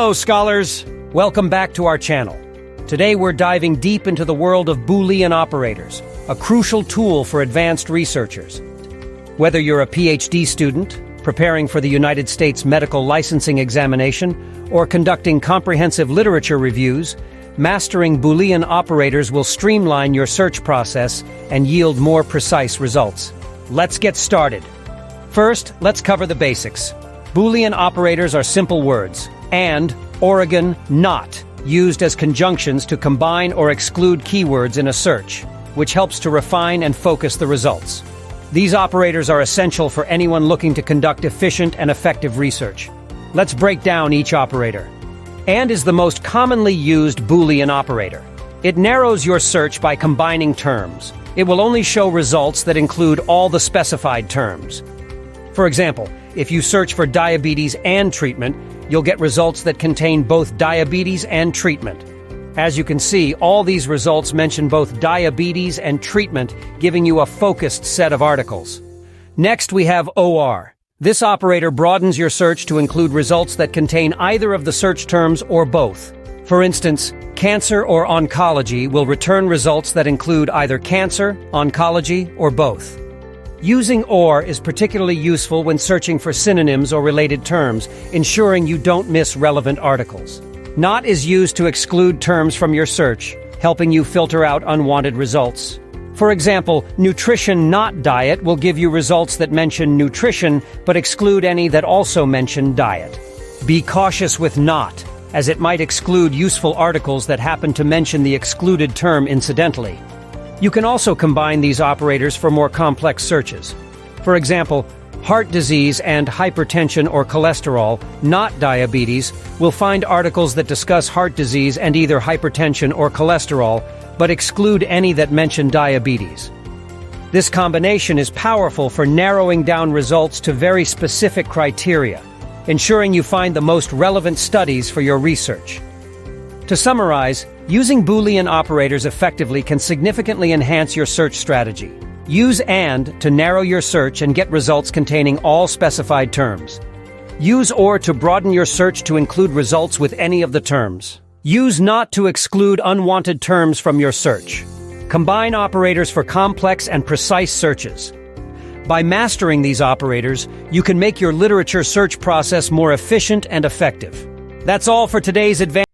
Hello, scholars! Welcome back to our channel. Today we're diving deep into the world of Boolean operators, a crucial tool for advanced researchers. Whether you're a PhD student, preparing for the United States medical licensing examination, or conducting comprehensive literature reviews, mastering Boolean operators will streamline your search process and yield more precise results. Let's get started. First, let's cover the basics. Boolean operators are simple words, and, Oregon, not, used as conjunctions to combine or exclude keywords in a search, which helps to refine and focus the results. These operators are essential for anyone looking to conduct efficient and effective research. Let's break down each operator. And is the most commonly used Boolean operator. It narrows your search by combining terms. It will only show results that include all the specified terms. For example, if you search for diabetes and treatment, you'll get results that contain both diabetes and treatment. As you can see, all these results mention both diabetes and treatment, giving you a focused set of articles. Next, we have OR. This operator broadens your search to include results that contain either of the search terms or both. For instance, cancer or oncology will return results that include either cancer, oncology, or both. Using OR is particularly useful when searching for synonyms or related terms, ensuring you don't miss relevant articles. Not is used to exclude terms from your search, helping you filter out unwanted results. For example, nutrition not diet will give you results that mention nutrition but exclude any that also mention diet. Be cautious with not, as it might exclude useful articles that happen to mention the excluded term incidentally. You can also combine these operators for more complex searches. For example, heart disease and hypertension or cholesterol, not diabetes, will find articles that discuss heart disease and either hypertension or cholesterol, but exclude any that mention diabetes. This combination is powerful for narrowing down results to very specific criteria, ensuring you find the most relevant studies for your research. To summarize, using Boolean operators effectively can significantly enhance your search strategy. Use AND to narrow your search and get results containing all specified terms. Use OR to broaden your search to include results with any of the terms. Use NOT to exclude unwanted terms from your search. Combine operators for complex and precise searches. By mastering these operators, you can make your literature search process more efficient and effective. That's all for today's advanced